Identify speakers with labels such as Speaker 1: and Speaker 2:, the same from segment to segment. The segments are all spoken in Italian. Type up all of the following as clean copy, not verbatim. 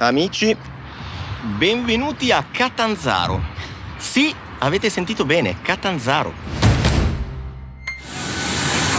Speaker 1: Amici, benvenuti a Catanzaro. Sì, avete sentito bene, Catanzaro.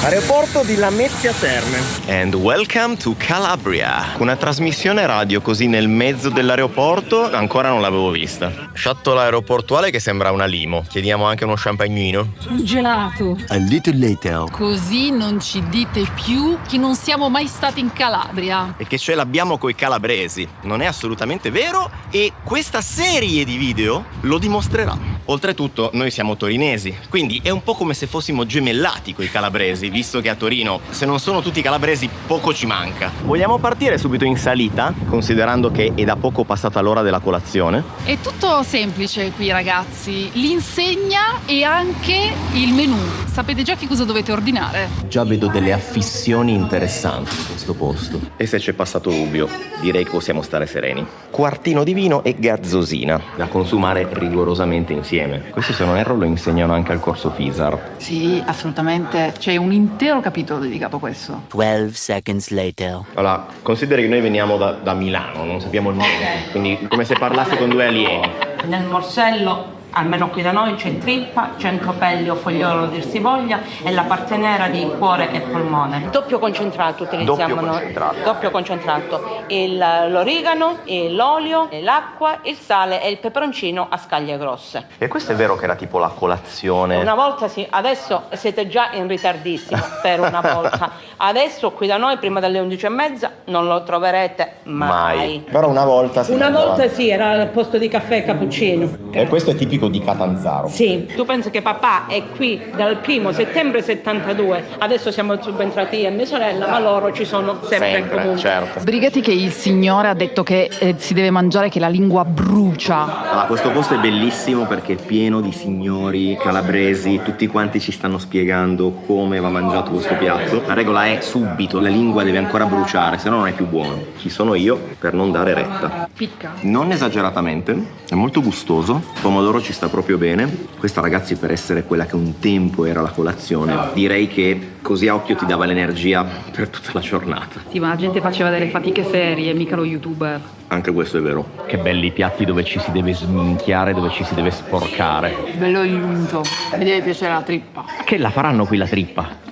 Speaker 1: Aeroporto di Lamezia Terme. And welcome to Calabria. Una trasmissione radio così nel mezzo dell'aeroporto ancora non l'avevo vista. Shuttle aeroportuale che sembra una limo. Chiediamo anche uno champagnino.
Speaker 2: Un gelato.
Speaker 1: A little later.
Speaker 2: Così non ci dite più che non siamo mai stati in Calabria.
Speaker 1: E che ce l'abbiamo coi calabresi. Non è assolutamente vero e questa serie di video lo dimostrerà. Oltretutto noi siamo torinesi, quindi è un po' come se fossimo gemellati coi calabresi, visto che a Torino, se non sono tutti calabresi, poco ci manca. Vogliamo partire subito in salita, considerando che è da poco passata l'ora della colazione?
Speaker 2: È tutto semplice qui, ragazzi. L'insegna e anche il menù. Sapete già che cosa dovete ordinare?
Speaker 1: Già vedo delle affissioni interessanti in questo posto. E se c'è passato Rubio, direi che possiamo stare sereni. Quartino di vino e gazzosina, da consumare rigorosamente insieme. Questo, se non erro, lo insegnano anche al corso FISAR.
Speaker 2: Sì, assolutamente. C'è un intero capitolo dedicato a questo.
Speaker 3: 12 seconds later.
Speaker 1: Allora, consideri che noi veniamo da Milano, non sappiamo il nome, quindi come se parlassi con due alieni.
Speaker 4: Nel morsello, almeno qui da noi, c'è trippa, centropelli o fogliolo dir si voglia e la parte nera di cuore e polmone. Doppio concentrato utilizziamo noi. Doppio concentrato. L'origano, l'olio, l'acqua, il sale e il peperoncino a scaglie grosse.
Speaker 1: E questo è vero che era tipo la colazione?
Speaker 4: Una volta sì, adesso siete già in ritardissimo per una volta. Adesso qui da noi prima delle 11:30 non lo troverete mai.
Speaker 1: Però una volta sì.
Speaker 4: Una volta sì, era al posto di caffè e cappuccino.
Speaker 1: E questo è tipico di Catanzaro.
Speaker 4: Sì, tu pensi che papà è qui dal 1° settembre 72, adesso siamo subentrati io e mia sorella, ma loro ci sono sempre comunque.
Speaker 1: Certo.
Speaker 2: Sbrigati che il signore ha detto che si deve mangiare, che la lingua brucia.
Speaker 1: Allora, questo posto è bellissimo perché è pieno di signori calabresi, tutti quanti ci stanno spiegando come va mangiato questo piatto. La regola è subito, la lingua deve ancora bruciare, se no non è più buono. Chi sono io per non dare retta?
Speaker 2: Picca.
Speaker 1: Non esageratamente, è molto gustoso, il pomodoro ci sta proprio bene. Questa, ragazzi, per essere quella che un tempo era la colazione, direi che così a occhio ti dava l'energia per tutta la giornata.
Speaker 2: Sì, ma la gente faceva delle fatiche serie, mica lo youtuber.
Speaker 1: Anche questo è vero. Che belli i piatti dove ci si deve sminchiare, dove ci si deve sporcare.
Speaker 2: Bello aiuto. Mi deve piacere la trippa.
Speaker 1: Che la faranno qui la trippa?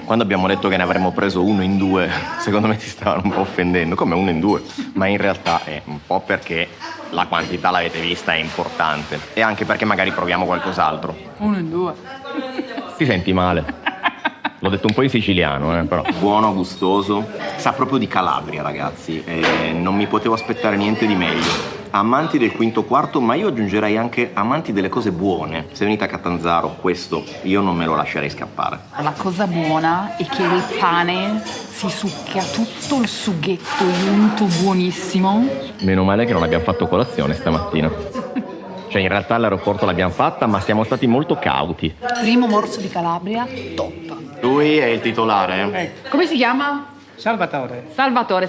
Speaker 1: Quando abbiamo detto che ne avremmo preso uno in due, secondo me ti stavano un po' offendendo. Come uno in due? Ma in realtà è un po' perché la quantità, l'avete vista, è importante. E anche perché magari proviamo qualcos'altro.
Speaker 2: 1 in 2.
Speaker 1: Ti senti male? L'ho detto un po' in siciliano, però. Buono, gustoso. Sa proprio di Calabria, ragazzi. Non mi potevo aspettare niente di meglio. Amanti del quinto quarto, ma io aggiungerei anche amanti delle cose buone. Se venite a Catanzaro, questo io non me lo lascerei scappare.
Speaker 2: La cosa buona è che il pane si succhia tutto il sughetto unto buonissimo.
Speaker 1: Meno male che non abbiamo fatto colazione stamattina. Cioè, in realtà all'aeroporto l'abbiamo fatta, ma siamo stati molto cauti.
Speaker 2: Primo morso di Calabria, top.
Speaker 1: Lui è il titolare.
Speaker 2: Come si chiama?
Speaker 5: Salvatore.
Speaker 2: Salvatore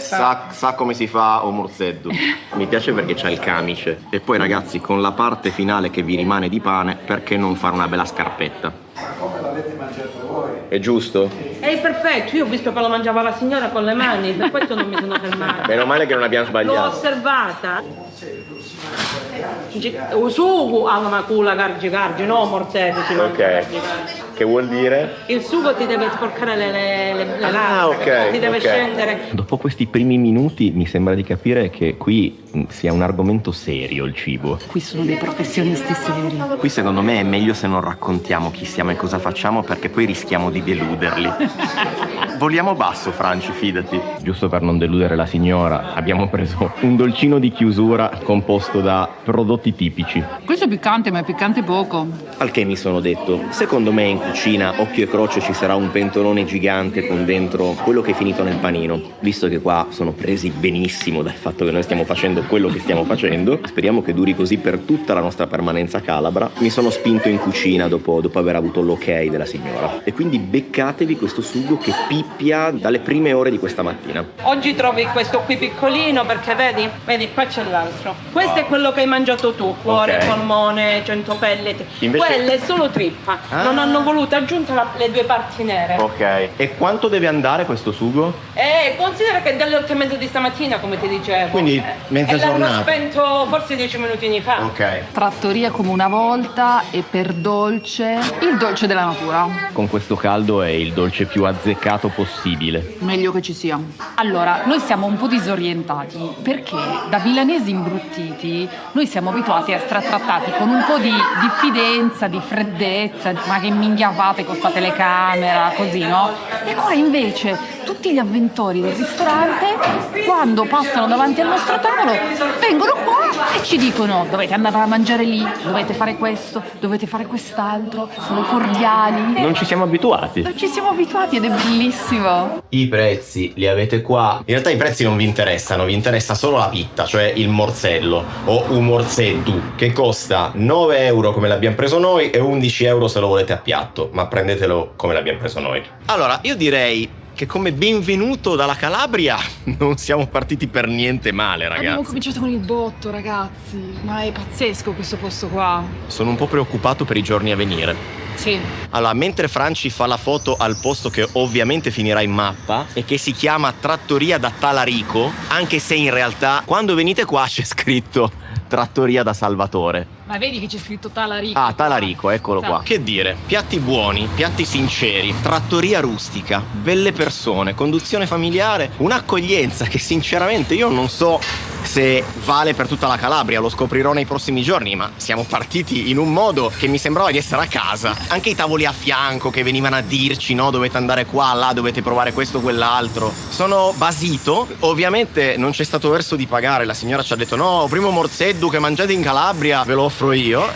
Speaker 1: sa come si fa o morzeddu. Mi piace perché c'ha il camice. E poi, ragazzi, con la parte finale che vi rimane di pane, perché non fare una bella scarpetta?
Speaker 5: Come l'avete mangiato voi?
Speaker 1: È giusto?
Speaker 4: È perfetto, io ho visto che lo mangiava la signora con le mani, per questo non mi sono fermata.
Speaker 1: Meno male che non abbiamo
Speaker 4: L'ho
Speaker 1: sbagliato.
Speaker 4: osservata. Sugo ha una culla gargi, no morzetto, si mangia gargi.
Speaker 1: Che vuol dire?
Speaker 4: Il sugo ti deve sporcare le labbra,
Speaker 1: ok,
Speaker 4: ti deve
Speaker 1: ok.
Speaker 4: scendere.
Speaker 1: Dopo questi primi minuti mi sembra di capire che qui sia un argomento serio il cibo.
Speaker 2: Qui sono dei professionisti seri.
Speaker 1: Qui secondo me è meglio se non raccontiamo chi siamo e cosa facciamo, perché poi rischiamo di deluderli. Voliamo basso, Franci, fidati. Giusto per non deludere la signora, abbiamo preso un dolcino di chiusura composto da prodotti tipici.
Speaker 2: Questo è piccante, ma è piccante poco.
Speaker 1: Al che mi sono detto, secondo me in cucina, occhio e croce, ci sarà un pentolone gigante con dentro quello che è finito nel panino. Visto che qua sono presi benissimo dal fatto che noi stiamo facendo quello che stiamo facendo, speriamo che duri così per tutta la nostra permanenza calabra, mi sono spinto in cucina dopo aver avuto l'ok della signora. E quindi beccatevi questo sugo che pippia dalle prime ore di questa mattina.
Speaker 4: Oggi trovi questo qui piccolino perché vedi qua c'è l'altro. Questo è quello che hai mangiato tu, cuore,
Speaker 1: Ok.
Speaker 4: polmone, centopelle.
Speaker 1: Invece-
Speaker 4: Quelle è solo trippa. Non hanno voluto voluto aggiunta le due parti nere.
Speaker 1: Ok. E quanto deve andare questo sugo?
Speaker 4: Considera che dalle 8:30 di stamattina, come ti dicevo.
Speaker 1: Quindi mezza
Speaker 4: e
Speaker 1: giornata.
Speaker 4: l'hanno spento forse 10 minutini fa.
Speaker 1: Ok.
Speaker 2: Trattoria come una volta e per dolce, il dolce della natura.
Speaker 1: Con questo caldo è il dolce più azzeccato possibile.
Speaker 2: Meglio che ci sia. Allora, noi siamo un po' disorientati perché da milanesi imbruttiti noi siamo abituati a essere trattati con un po' di diffidenza, di freddezza, ma che minchia fate con sta telecamera, così, no? E qua invece tutti gli avventori del ristorante, quando passano davanti al nostro tavolo, vengono qua e ci dicono: dovete andare a mangiare lì, dovete fare questo, dovete fare quest'altro, sono cordiali.
Speaker 1: Non ci siamo abituati.
Speaker 2: Non ci siamo abituati ed è bellissimo.
Speaker 1: I prezzi li avete qua. In realtà i prezzi non vi interessano, vi interessa solo la pitta, cioè il morzello o un morzeddu, che costa 9 euro come l'abbiamo preso noi e 11 euro se lo volete a piatto, ma prendetelo come l'abbiamo preso noi. Allora, io direi che come benvenuto dalla Calabria non siamo partiti per niente male,
Speaker 2: Abbiamo
Speaker 1: ragazzi.
Speaker 2: cominciato con il botto, ragazzi. Ma è pazzesco questo posto qua.
Speaker 1: Sono un po' preoccupato per i giorni a venire.
Speaker 2: Sì.
Speaker 1: Allora, mentre Franci fa la foto al posto che ovviamente finirà in mappa e che si chiama Trattoria da Talarico, anche se in realtà quando venite qua c'è scritto Trattoria da Salvatore.
Speaker 2: Ma vedi che c'è scritto Talarico.
Speaker 1: Ah, Talarico, eccolo qua. Che dire, piatti buoni, piatti sinceri, trattoria rustica, belle persone, conduzione familiare, un'accoglienza che sinceramente io non so se vale per tutta la Calabria, lo scoprirò nei prossimi giorni, ma siamo partiti in un modo che mi sembrava di essere a casa. Anche i tavoli a fianco che venivano a dirci: no, dovete andare qua, là, dovete provare questo, quell'altro. Sono basito. Ovviamente non c'è stato verso di pagare, la signora ci ha detto: no, primo morzeddu che mangiate in Calabria ve lo offro io.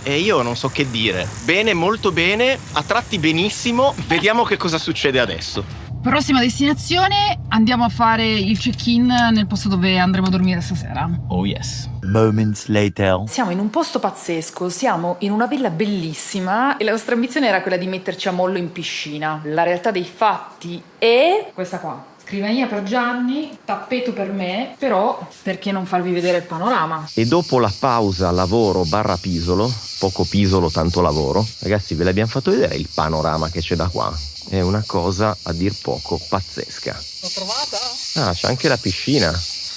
Speaker 1: E io non so che dire. Bene, molto bene, a tratti benissimo. Vediamo che cosa succede adesso.
Speaker 2: Prossima destinazione, andiamo a fare il check-in nel posto dove andremo a dormire stasera.
Speaker 1: Oh yes.
Speaker 3: Moments later.
Speaker 2: Siamo in un posto pazzesco, siamo in una villa bellissima e la nostra ambizione era quella di metterci a mollo in piscina. La realtà dei fatti è questa qua. Scrivania per Gianni, tappeto per me, però perché non farvi vedere il panorama?
Speaker 1: E dopo la pausa lavoro barra pisolo, poco pisolo tanto lavoro, ragazzi, ve l'abbiamo fatto vedere il panorama che c'è da qua. È una cosa a dir poco pazzesca.
Speaker 2: L'ho trovata?
Speaker 1: Ah, c'è anche la piscina.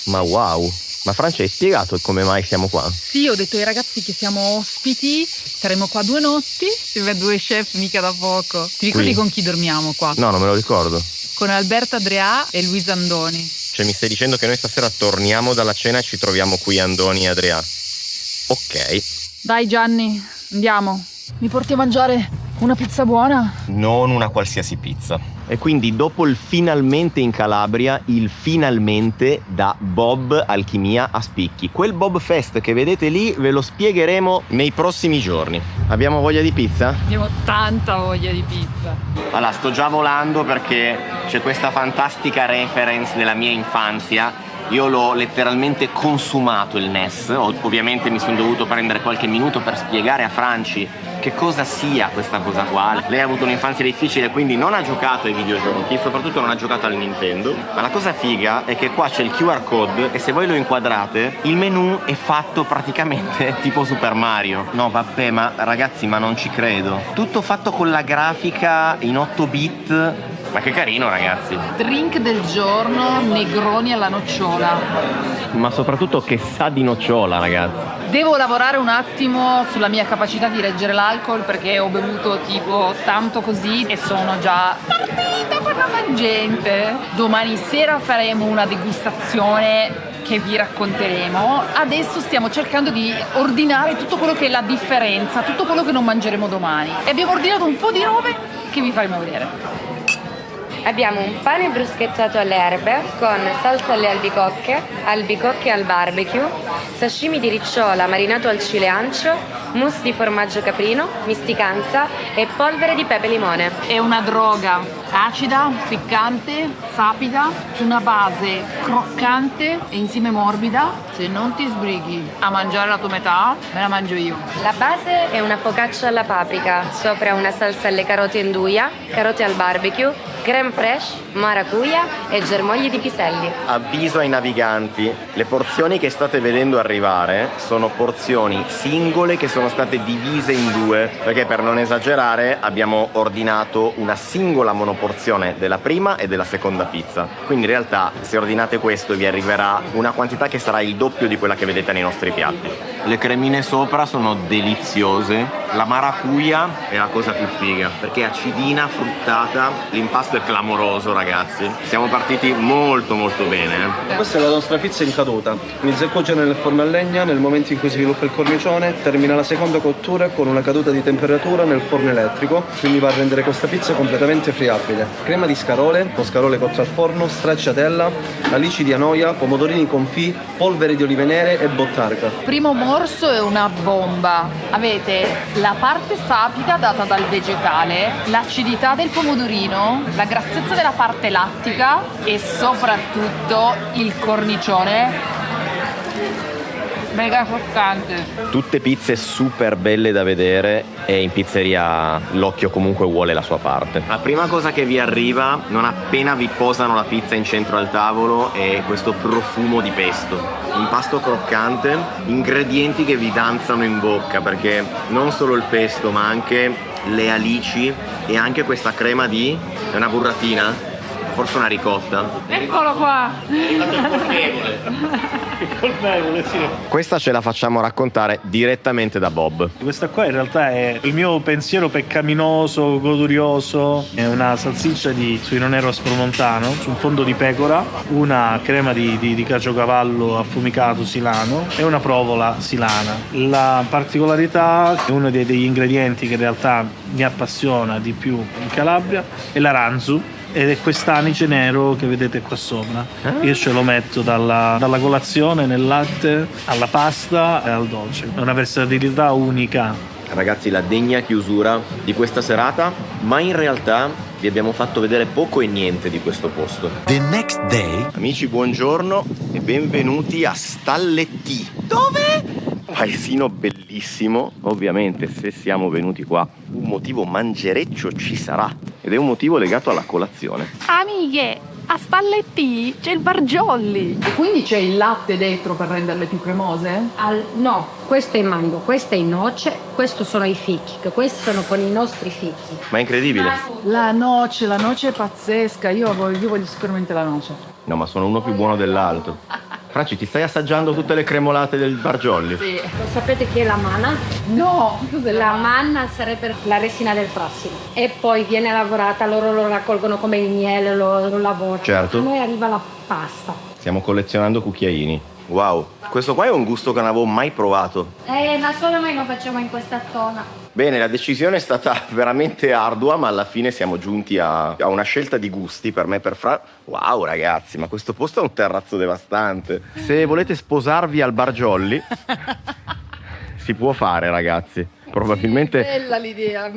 Speaker 1: Ma wow. Ma Francia, hai spiegato come mai siamo qua?
Speaker 2: Sì, ho detto ai ragazzi che siamo ospiti, staremo qua 2 notti, siamo 2 chef mica da poco. Ti ricordi
Speaker 1: Qui?
Speaker 2: con chi dormiamo qua?
Speaker 1: No, non me lo ricordo.
Speaker 2: Con Alberto Adrià e Luisa Andoni.
Speaker 1: Cioè mi stai dicendo che noi stasera torniamo dalla cena e ci troviamo qui Andoni e Adrià? Ok.
Speaker 2: Dai Gianni, andiamo. Mi porti a mangiare una pizza buona?
Speaker 1: Non una qualsiasi pizza. E quindi dopo il finalmente in Calabria, il finalmente da Bob Alchimia a Spicchi. Quel Bob Fest che vedete lì ve lo spiegheremo nei prossimi giorni. Abbiamo voglia di pizza?
Speaker 2: Abbiamo tanta voglia di pizza.
Speaker 1: Allora, sto già volando perché c'è questa fantastica reference della mia infanzia. Io l'ho letteralmente consumato il NES. Ovviamente mi sono dovuto prendere qualche minuto per spiegare a Franci che cosa sia questa cosa qua. Lei ha avuto un'infanzia difficile, quindi non ha giocato ai videogiochi, soprattutto non ha giocato al Nintendo. Ma la cosa figa è che qua c'è il QR code e se voi lo inquadrate, il menu è fatto praticamente tipo Super Mario. No, vabbè, ma ragazzi, ma non ci credo. Tutto fatto con la grafica in 8 bit. Ma che carino, ragazzi.
Speaker 2: Drink del giorno, Negroni alla nocciola.
Speaker 1: Ma soprattutto che sa di nocciola, ragazzi.
Speaker 2: Devo lavorare un attimo sulla mia capacità di reggere l'alcol perché ho bevuto tipo tanto così e sono già partita per la tangente. Domani sera faremo una degustazione che vi racconteremo. Adesso stiamo cercando di ordinare tutto quello che è la differenza, tutto quello che non mangeremo domani. E abbiamo ordinato un po' di robe che vi faremo vedere.
Speaker 6: Abbiamo un pane bruschettato alle erbe con salsa alle albicocche al barbecue, sashimi di ricciola marinato al cileancio, mousse di formaggio caprino, misticanza e polvere di pepe limone.
Speaker 2: È una droga acida, piccante, sapida, su una base croccante e insieme morbida. Se non ti sbrighi a mangiare la tua metà, me la mangio io.
Speaker 6: La base è una focaccia alla paprika, sopra una salsa alle carote induja, carote al barbecue creme fraiche, maracuja e germogli di piselli.
Speaker 1: Avviso ai naviganti, le porzioni che state vedendo arrivare sono porzioni singole che sono state divise in due, perché per non esagerare abbiamo ordinato una singola monoporzione della prima e della seconda pizza. Quindi in realtà se ordinate questo vi arriverà una quantità che sarà il doppio di quella che vedete nei nostri piatti. Le cremine sopra sono deliziose, la maracuja è la cosa più figa perché è acidina, fruttata, l'impasto è clamoroso ragazzi. Siamo partiti molto bene.
Speaker 5: Questa è la nostra pizza in caduta. Inizia a cuocere nel forno a legna, nel momento in cui si sviluppa il cornicione, termina la seconda cottura con una caduta di temperatura nel forno elettrico, quindi va a rendere questa pizza completamente friabile. Crema di scarole, o scarole cotte al forno, stracciatella, alici di anoia, pomodorini confit, polvere di olive nere e bottarga.
Speaker 2: Primo morso è una bomba. Avete la parte sapida data dal vegetale, l'acidità del pomodorino, la grassezza della parte lattica e soprattutto il cornicione mega croccante.
Speaker 1: Tutte pizze super belle da vedere e in pizzeria l'occhio comunque vuole la sua parte. La prima cosa che vi arriva non appena vi posano la pizza in centro al tavolo è questo profumo di pesto. Impasto croccante, ingredienti che vi danzano in bocca perché non solo il pesto ma anche le alici e anche questa crema di... è una burratina? Forse una ricotta.
Speaker 2: Eccolo qua!
Speaker 5: Colpevole, sì.
Speaker 1: Questa ce la facciamo raccontare direttamente da Bob.
Speaker 5: Questa qua in realtà è il mio pensiero peccaminoso, godurioso. È una salsiccia di suino nero aspromontano su un fondo di pecora, una crema di caciocavallo affumicato silano e una provola silana. La particolarità è uno degli ingredienti che in realtà mi appassiona di più in Calabria è l'aranzu. Ed è quest'anice nero che vedete qua sopra. Io ce lo metto dalla colazione nel latte alla pasta e al dolce. È una versatilità unica.
Speaker 1: Ragazzi, la degna chiusura di questa serata, ma in realtà vi abbiamo fatto vedere poco e niente di questo posto.
Speaker 3: The next day,
Speaker 1: Amici, buongiorno e benvenuti a Stallettì. Dove? Paesino bellissimo. Ovviamente se siamo venuti qua un motivo mangereccio ci sarà ed è un motivo legato alla colazione.
Speaker 2: Amiche, a Stallettì c'è il Bargiolli. E quindi c'è il latte dentro per renderle più cremose?
Speaker 7: No, questo è mango, questo è noce, questo sono i fichi, che questi sono con i nostri fichi.
Speaker 1: Ma è incredibile.
Speaker 2: La noce è pazzesca. Io voglio sicuramente la noce.
Speaker 1: No, ma sono uno più buono dell'altro. Franci, ti stai assaggiando tutte le cremolate del Bargiolli?
Speaker 2: Sì.
Speaker 7: Lo sapete chi è la manna?
Speaker 2: No,
Speaker 7: La manna sarebbe la resina del frassino e poi viene lavorata, loro lo raccolgono come il miele, lo lavorano.
Speaker 1: Certo.
Speaker 7: A noi arriva la pasta.
Speaker 1: Stiamo collezionando cucchiaini. Wow, questo qua è un gusto che non avevo mai provato.
Speaker 7: Da solo noi lo facciamo in questa zona.
Speaker 1: Bene, la decisione è stata veramente ardua, ma alla fine siamo giunti a una scelta di gusti per me e per Fra. Wow, ragazzi, ma questo posto è un terrazzo devastante. Se volete sposarvi al Bargiolli, si può fare, ragazzi. Probabilmente...
Speaker 2: Bella l'idea,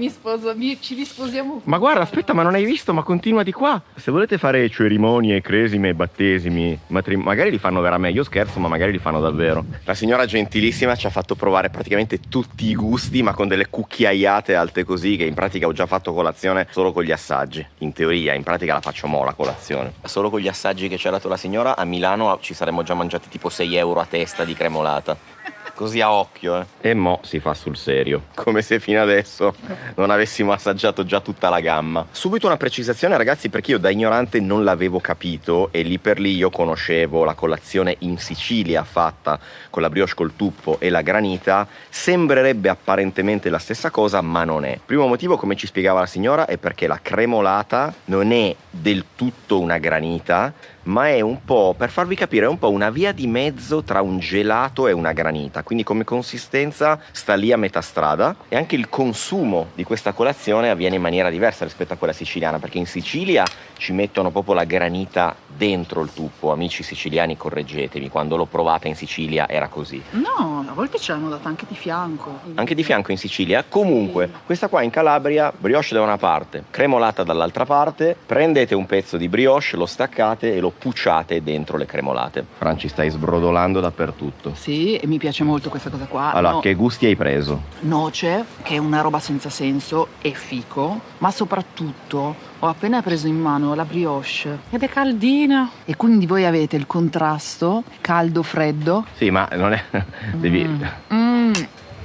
Speaker 2: ci risposiamo.
Speaker 1: Ma guarda, aspetta, ma non hai visto? Ma continua di qua. Se volete fare cerimonie, cresime, battesimi, magari li fanno veramente. Io scherzo, ma magari li fanno davvero. La signora gentilissima ci ha fatto provare praticamente tutti i gusti, ma con delle cucchiaiate alte così, che in pratica ho già fatto colazione solo con gli assaggi. In teoria, in pratica la faccio mo' la colazione. Solo con gli assaggi che ci ha dato la signora, a Milano ci saremmo già mangiati tipo 6 euro a testa di cremolata. Così a occhio, E mo' si fa sul serio, come se fino adesso non avessimo assaggiato già tutta la gamma. Subito una precisazione, ragazzi, perché io da ignorante non l'avevo capito e lì per lì io conoscevo la colazione in Sicilia fatta con la brioche col tuppo e la granita. Sembrerebbe apparentemente la stessa cosa, ma non è. Primo motivo, come ci spiegava la signora, è perché la cremolata non è del tutto una granita, ma è un po', per farvi capire, è un po' una via di mezzo tra un gelato e una granita, quindi come consistenza sta lì a metà strada e anche il consumo di questa colazione avviene in maniera diversa rispetto a quella siciliana, perché in Sicilia ci mettono proprio la granita dentro il tuppo. Amici siciliani, correggetemi, quando l'ho provata in Sicilia era così.
Speaker 2: No, a volte ce l'hanno data anche di fianco.
Speaker 1: Anche di fianco in Sicilia? Comunque, questa qua in Calabria, brioche da una parte, cremolata dall'altra parte, prendete un pezzo di brioche, lo staccate e lo puciate dentro le cremolate. Franci, stai sbrodolando dappertutto.
Speaker 2: Sì, e mi piace molto questa cosa qua.
Speaker 1: Allora,
Speaker 2: No,
Speaker 1: che gusti hai preso?
Speaker 2: noce, che è una roba senza senso, e fico, ma soprattutto ho appena preso in mano la brioche ed è caldina. E quindi voi avete il contrasto caldo-freddo.
Speaker 1: Sì, ma non è... devi...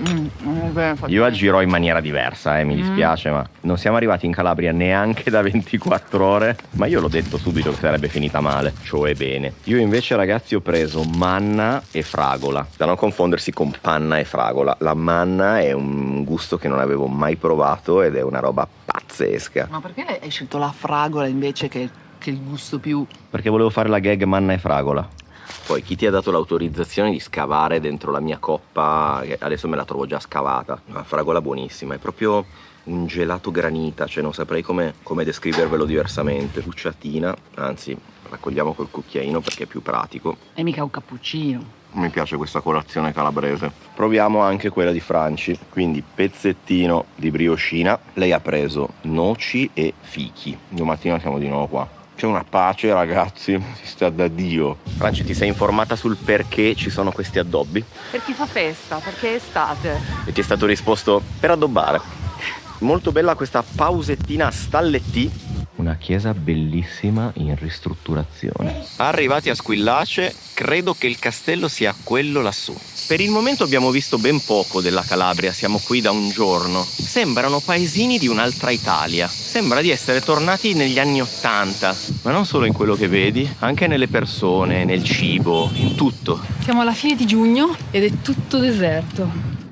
Speaker 2: Beh,
Speaker 1: Io agirò in maniera diversa, mi dispiace, ma non siamo arrivati in Calabria neanche da 24 ore. Ma io l'ho detto subito che sarebbe finita male, cioè bene. Io invece, ragazzi, ho preso manna e fragola, da non confondersi con panna e fragola. La manna è un gusto che non avevo mai provato ed è una roba pazzesca.
Speaker 2: Ma perché hai scelto la fragola invece che il gusto più...
Speaker 1: Perché volevo fare la gag manna e fragola. Poi chi ti ha dato l'autorizzazione di scavare dentro la mia coppa, che adesso me la trovo già scavata? Una fragola buonissima, è proprio un gelato granita, cioè non saprei come descrivervelo diversamente. Pucciatina, anzi raccogliamo col cucchiaino perché è più pratico.
Speaker 2: È mica un cappuccino.
Speaker 1: Mi piace questa colazione calabrese. Proviamo anche quella di Franci, quindi pezzettino di brioscina. Lei ha preso noci e fichi. Domattina siamo di nuovo qua. C'è una pace, ragazzi, si sta da Dio. Franci, ti sei informata sul perché ci sono questi addobbi?
Speaker 2: Per chi fa festa, perché è estate.
Speaker 1: E ti è stato risposto per addobbare. Molto bella questa pausettina a stalletti. Una chiesa bellissima in ristrutturazione. Arrivati a Squillace, credo che il castello sia quello lassù. Per il momento abbiamo visto ben poco della Calabria, siamo qui da un giorno. Sembrano paesini di un'altra Italia. Sembra di essere tornati negli anni '80, ma non solo in quello che vedi, anche nelle persone, nel cibo, in tutto.
Speaker 7: Siamo alla fine di giugno ed è tutto deserto.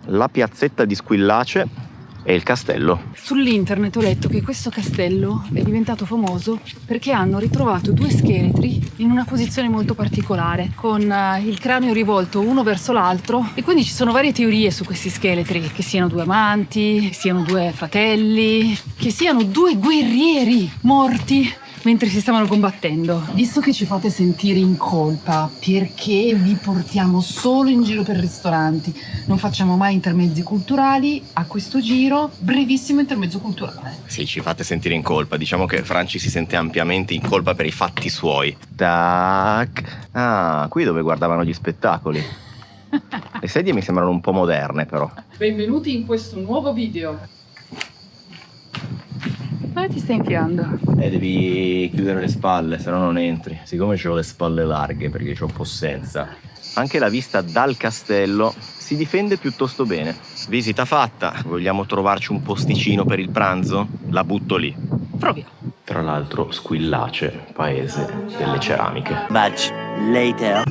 Speaker 1: La piazzetta di Squillace e il castello.
Speaker 7: Sull'internet ho letto che questo castello è diventato famoso perché hanno ritrovato 2 scheletri in una posizione molto particolare, con il cranio rivolto uno verso l'altro, e quindi ci sono varie teorie su questi scheletri, che siano 2 amanti, che siano 2 fratelli, che siano 2 guerrieri morti mentre si stavano combattendo. Visto che ci fate sentire in colpa perché vi portiamo solo in giro per ristoranti, non facciamo mai intermezzi culturali, a questo giro brevissimo intermezzo culturale.
Speaker 1: Sì, ci fate sentire in colpa. Diciamo che Franci si sente ampiamente in colpa per i fatti suoi. Tac. Ah, qui dove guardavano gli spettacoli. Le sedie mi sembrano un po' moderne, però.
Speaker 2: Benvenuti in questo nuovo video. Dove ti stai infiando?
Speaker 1: Devi chiudere le spalle, se no non entri. Siccome ho le spalle larghe perché c'ho possenza. Anche la vista dal castello si difende piuttosto bene. Visita fatta. Vogliamo trovarci un posticino per il pranzo? La butto lì.
Speaker 2: Proviamo.
Speaker 1: Tra l'altro, Squillace, paese delle ceramiche.
Speaker 3: Much later.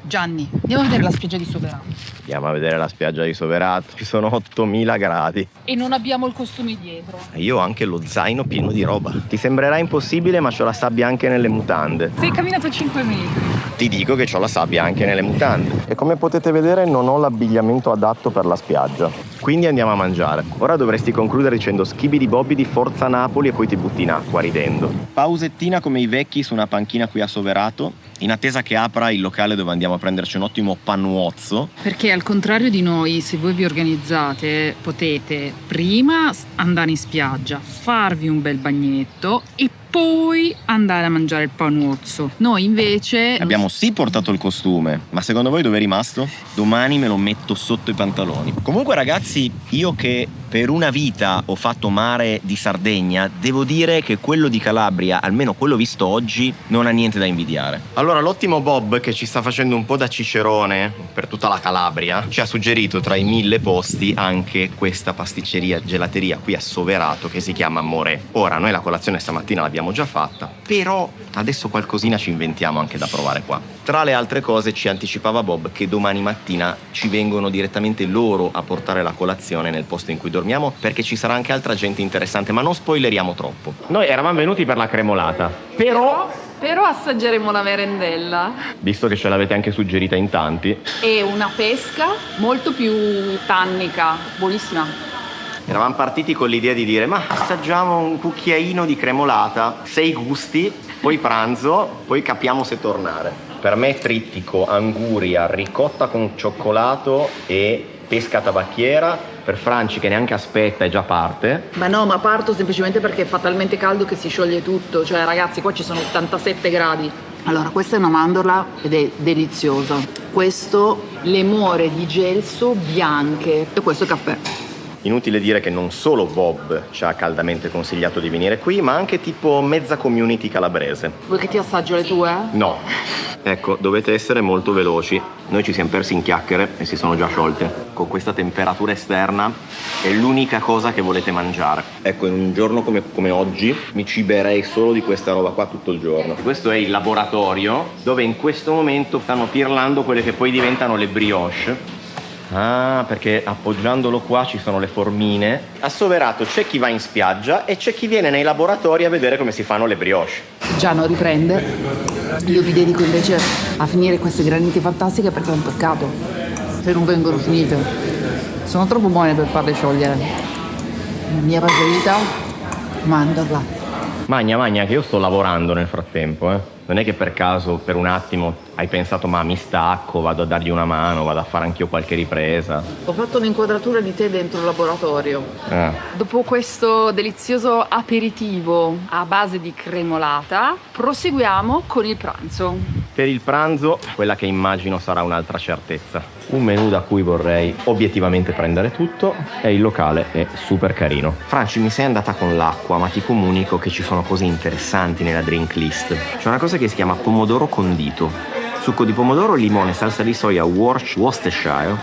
Speaker 2: Gianni, andiamo a vedere la spiaggia di Soverato.
Speaker 1: Andiamo a vedere la spiaggia di Soverato. Ci sono 8000 gradi.
Speaker 2: E non abbiamo il costume dietro.
Speaker 1: E io ho anche lo zaino pieno di roba. Ti sembrerà impossibile, ma c'ho la sabbia anche nelle mutande.
Speaker 2: Sei camminato 5 metri.
Speaker 1: Ti dico che c'ho la sabbia anche nelle mutande. E come potete vedere non ho l'abbigliamento adatto per la spiaggia. Quindi andiamo a mangiare. Ora dovresti concludere dicendo schibidi bobidi forza Napoli e poi ti butti in acqua ridendo. Pausettina come i vecchi su una panchina qui a Soverato, in attesa che apra il locale dove andiamo a prenderci un ottimo panuozzo.
Speaker 2: Perché al contrario di noi, se voi vi organizzate, potete prima andare in spiaggia, farvi un bel bagnetto e poi andare a mangiare il panuozzo. Noi invece...
Speaker 1: Abbiamo sì portato il costume, ma secondo voi dove è rimasto? Domani me lo metto sotto i pantaloni. Comunque ragazzi, io che per una vita ho fatto mare di Sardegna, devo dire che quello di Calabria, almeno quello visto oggi, non ha niente da invidiare. Allora l'ottimo Bob, che ci sta facendo un po' da cicerone per tutta la Calabria, ci ha suggerito tra i 1000 posti anche questa pasticceria, gelateria qui a Soverato che si chiama More. Ora noi la colazione stamattina l'abbiamo già fatta, però adesso qualcosina ci inventiamo anche da provare qua. Tra le altre cose ci anticipava Bob che domani mattina ci vengono direttamente loro a portare la colazione nel posto in cui dormiamo, perché ci sarà anche altra gente interessante, ma non spoileriamo troppo. Noi eravamo venuti per la cremolata, però
Speaker 2: assaggeremo la merendella.
Speaker 1: visto che ce l'avete anche suggerita in tanti,
Speaker 2: E una pesca molto più tannica, buonissima.
Speaker 1: eravamo partiti con l'idea di dire ma assaggiamo un cucchiaino di cremolata, 6 gusti, poi pranzo, poi capiamo se tornare. Per me trittico, anguria, ricotta con cioccolato e pesca tabacchiera, per Franci che neanche aspetta e già parte.
Speaker 7: Ma no, ma parto semplicemente perché fa talmente caldo che si scioglie tutto. Cioè, ragazzi, qua ci sono 87 gradi. Allora, questa è una mandorla ed è deliziosa. Questo, le more di gelso bianche. E questo è caffè.
Speaker 1: Inutile dire che non solo Bob ci ha caldamente consigliato di venire qui, ma anche tipo mezza community calabrese.
Speaker 7: Vuoi che ti assaggio le tue?
Speaker 1: No. Ecco, dovete essere molto veloci. Noi ci siamo persi in chiacchiere e si sono già sciolte. Con questa temperatura esterna è l'unica cosa che volete mangiare. Ecco, in un giorno come oggi mi ciberei solo di questa roba qua tutto il giorno. Questo è il laboratorio dove in questo momento stanno pirlando quelle che poi diventano le brioche. Ah, perché appoggiandolo qua ci sono le formine. Assoverato, c'è chi va in spiaggia e c'è chi viene nei laboratori a vedere come si fanno le brioche.
Speaker 7: Giano riprende. Io vi dedico invece a finire queste granite fantastiche perché è un peccato se non vengono finite. Sono troppo buone per farle sciogliere. La mia preferita, mandorla.
Speaker 1: Magna che io sto lavorando nel frattempo, Non è che per caso, per un attimo, hai pensato ma mi stacco, vado a dargli una mano, vado a fare anch'io qualche ripresa.
Speaker 7: Ho fatto un'inquadratura di te dentro il laboratorio.
Speaker 2: Dopo questo delizioso aperitivo a base di cremolata, proseguiamo con il pranzo.
Speaker 1: Per il pranzo, quella che immagino sarà un'altra certezza. Un menù da cui vorrei obiettivamente prendere tutto e il locale è super carino. Franci, mi sei andata con l'acqua, ma ti comunico che ci sono cose interessanti nella drink list. C'è una cosa che si chiama pomodoro condito. Succo di pomodoro, limone, salsa di soia, Worcestershire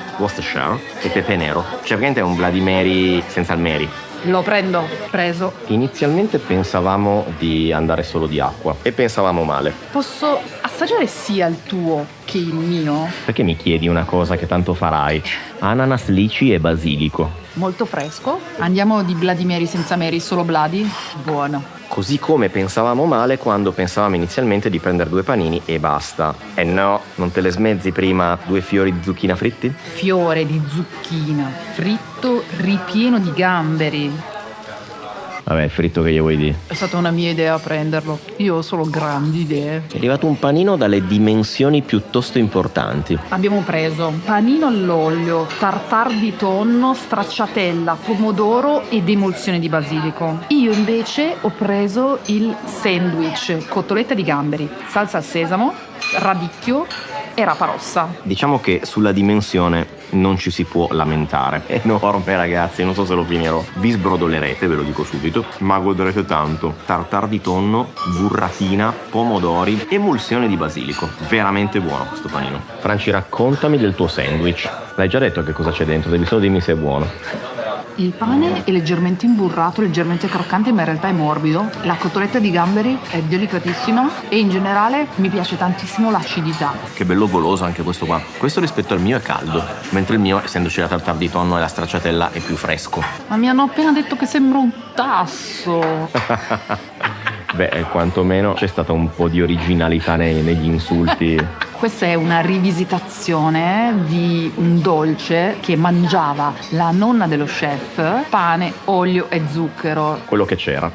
Speaker 1: e pepe nero. Cioè praticamente è un Bloody Mary senza il Mary.
Speaker 2: Lo prendo, preso.
Speaker 1: Inizialmente pensavamo di andare solo di acqua e pensavamo male.
Speaker 2: Posso assaggiare sia il tuo che il mio?
Speaker 1: Perché mi chiedi una cosa che tanto farai? Ananas, lici e basilico.
Speaker 2: Molto fresco. Andiamo di Bloody Mary senza Mary, solo Bloody. Buono.
Speaker 1: Così come pensavamo male quando pensavamo inizialmente di prendere 2 panini e basta. E no, non te le smezzi prima 2 fiori di zucchina fritti?
Speaker 2: Fiore di zucchina, fritto ripieno di gamberi.
Speaker 1: Vabbè, il fritto che gli vuoi dire?
Speaker 2: È stata una mia idea prenderlo. Io ho solo grandi idee.
Speaker 1: È arrivato un panino dalle dimensioni piuttosto importanti.
Speaker 2: Abbiamo preso panino all'olio, tartar di tonno, stracciatella, pomodoro ed emulsione di basilico. Io invece ho preso il sandwich, cotoletta di gamberi, salsa al sesamo, radicchio e rapa rossa.
Speaker 1: Diciamo che sulla dimensione non ci si può lamentare. È enorme, ragazzi, non so se lo finirò. Vi sbrodolerete, ve lo dico subito, ma godrete tanto. Tartar di tonno, burratina, pomodori, emulsione di basilico. Veramente buono questo panino. Franci, raccontami del tuo sandwich. L'hai già detto che cosa c'è dentro, devi solo dirmi se è buono.
Speaker 2: Il pane è leggermente imburrato, leggermente croccante, ma in realtà è morbido. La cotoletta di gamberi è delicatissima e in generale mi piace tantissimo l'acidità.
Speaker 1: Che bello goloso anche questo qua. Questo rispetto al mio è caldo, mentre il mio, essendoci la tartar di tonno e la stracciatella, è più fresco.
Speaker 2: Ma mi hanno appena detto che sembra un tasso.
Speaker 1: Beh, quantomeno c'è stata un po' di originalità negli insulti.
Speaker 2: Questa è una rivisitazione di un dolce che mangiava la nonna dello chef, pane, olio e zucchero.
Speaker 1: Quello che c'era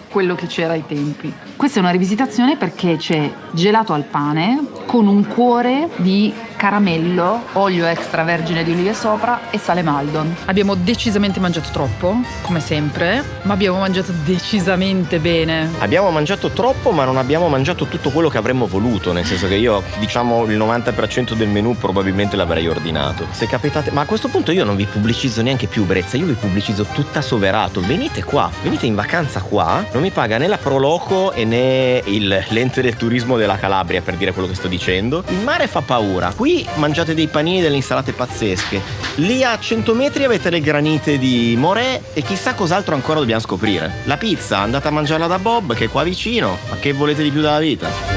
Speaker 2: ai tempi. Questa è una rivisitazione perché c'è gelato al pane con un cuore di caramello, olio extravergine di olive sopra e sale Maldon. Abbiamo decisamente mangiato troppo, come sempre, ma abbiamo mangiato decisamente bene.
Speaker 1: Abbiamo mangiato troppo, ma non abbiamo mangiato tutto quello che avremmo voluto, nel senso che io, diciamo, il 90% del menù probabilmente l'avrei ordinato. Se capitate, ma a questo punto io non vi pubblicizzo neanche più Brezza, io vi pubblicizzo tutta Soverato. Venite qua, venite in vacanza qua, non mi paga né la Proloco e né l'ente del turismo della Calabria, per dire quello che sto dicendo. Il mare fa paura, qui mangiate dei panini e delle insalate pazzesche, lì a 100 metri avete le granite di Morè e chissà cos'altro ancora dobbiamo scoprire. La pizza andate a mangiarla da Bob che è qua vicino, ma che volete di più dalla vita?